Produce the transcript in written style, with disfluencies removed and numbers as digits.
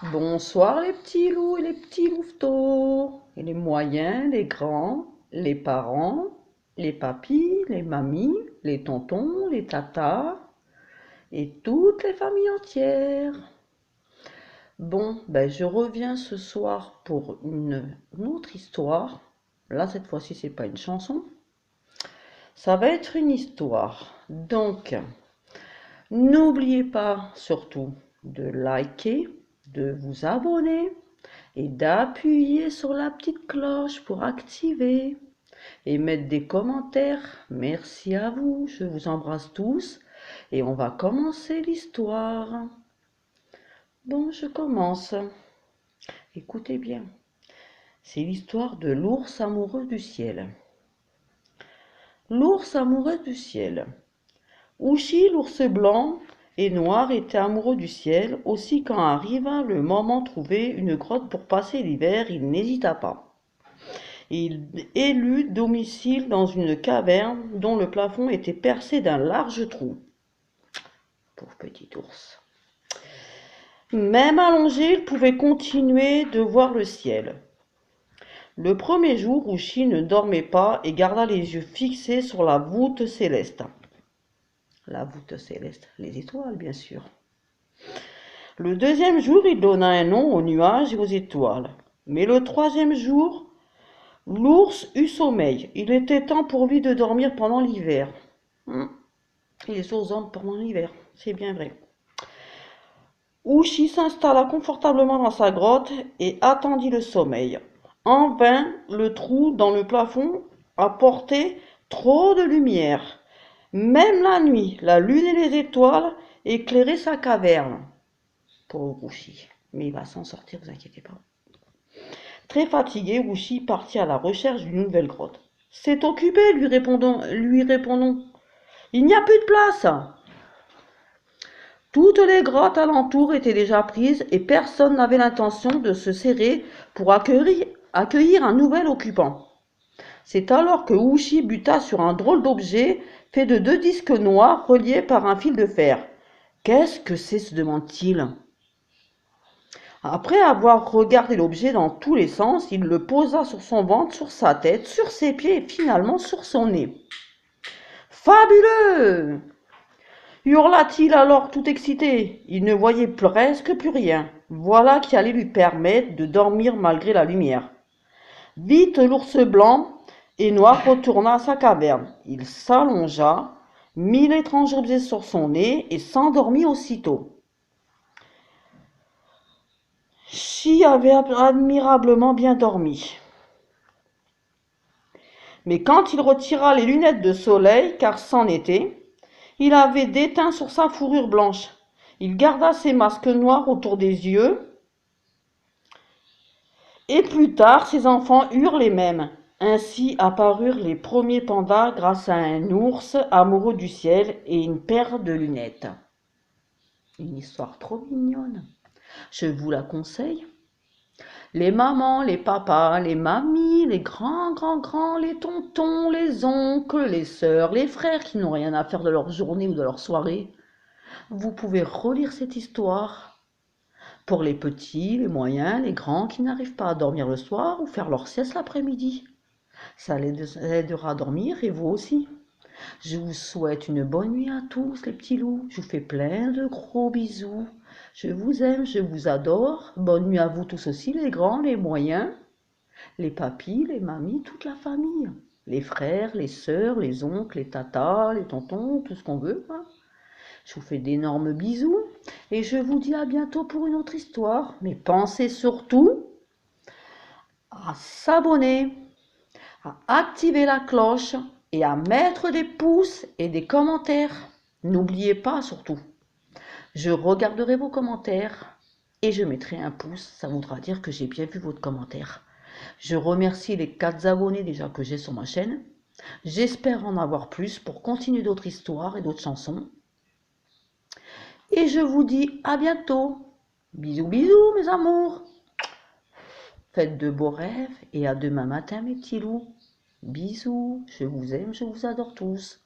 Bonsoir les petits loups et les petits louveteaux, et les moyens, les grands, les parents, les papis, les mamies, les tontons, les tatas, et toutes les familles entières. Bon, je reviens ce soir pour une autre histoire. Là, cette fois-ci, c'est pas une chanson. Ça va être une histoire. Donc, n'oubliez pas surtout de liker, de vous abonner et d'appuyer sur la petite cloche pour activer et mettre des commentaires. Merci à vous, je vous embrasse tous et on va commencer l'histoire. Bon, je commence. Écoutez bien, c'est l'histoire de l'ours amoureux du ciel. L'ours amoureux du ciel. Ouchi, l'ours blanc et noir, était amoureux du ciel. Aussi, quand arriva le moment de trouver une grotte pour passer l'hiver, il n'hésita pas. Il élut domicile dans une caverne dont le plafond était percé d'un large trou. Pauvre petit ours. Même allongé, il pouvait continuer de voir le ciel. Le premier jour, Ouchi ne dormait pas et garda les yeux fixés sur la voûte céleste. La voûte céleste, les étoiles, bien sûr. Le deuxième jour, il donna un nom aux nuages et aux étoiles. Mais le troisième jour, l'ours eut sommeil. Il était temps pour lui de dormir pendant l'hiver. Les ours dorment pendant l'hiver, c'est bien vrai. Ouchi s'installa confortablement dans sa grotte et attendit le sommeil. En vain, le trou dans le plafond apportait trop de lumière. Même la nuit, la lune et les étoiles éclairaient sa caverne. Pauvre Ouchi, mais il va s'en sortir, vous inquiétez pas. Très fatigué, Ouchi partit à la recherche d'une nouvelle grotte. C'est occupé, lui répondons. Il n'y a plus de place. Toutes les grottes alentour étaient déjà prises et personne n'avait l'intention de se serrer pour accueillir un nouvel occupant. C'est alors que Ouchi buta sur un drôle d'objet fait de deux disques noirs reliés par un fil de fer. Qu'est-ce que c'est, se demande-t-il. Après avoir regardé l'objet dans tous les sens, il le posa sur son ventre, sur sa tête, sur ses pieds et finalement sur son nez. Fabuleux! Hurla-t-il alors tout excité. Il ne voyait presque plus rien. Voilà qui allait lui permettre de dormir malgré la lumière. Vite, l'ours blanc et noir retourna à sa caverne. Il s'allongea, mit l'étrange objet sur son nez et s'endormit aussitôt. Chi avait admirablement bien dormi. Mais quand il retira les lunettes de soleil, car c'en était, il avait des teints sur sa fourrure blanche. Il garda ses masques noirs autour des yeux. Et plus tard, ses enfants eurent les mêmes. Ainsi apparurent les premiers pandas grâce à un ours amoureux du ciel et une paire de lunettes. Une histoire trop mignonne. Je vous la conseille. Les mamans, les papas, les mamies, les grands, les tontons, les oncles, les sœurs, les frères qui n'ont rien à faire de leur journée ou de leur soirée. Vous pouvez relire cette histoire pour les petits, les moyens, les grands qui n'arrivent pas à dormir le soir ou faire leur sieste l'après-midi. Ça les aidera à dormir et vous aussi. Je vous souhaite une bonne nuit à tous les petits loups. Je vous fais plein de gros bisous. Je vous aime, je vous adore. Bonne nuit à vous tous aussi, les grands, les moyens, les papis, les mamies, toute la famille. Les frères, les sœurs, les oncles, les tatas, les tontons, tout ce qu'on veut. Je vous fais d'énormes bisous et je vous dis à bientôt pour une autre histoire. Mais pensez surtout à s'abonner, à activer la cloche et à mettre des pouces et des commentaires. N'oubliez pas surtout. Je regarderai vos commentaires et je mettrai un pouce. Ça voudra dire que j'ai bien vu votre commentaire. Je remercie les 4 abonnés déjà que j'ai sur ma chaîne. J'espère en avoir plus pour continuer d'autres histoires et d'autres chansons. Et je vous dis à bientôt. Bisous, bisous mes amours. Faites de beaux rêves et à demain matin mes petits loups. Bisous, je vous aime, je vous adore tous.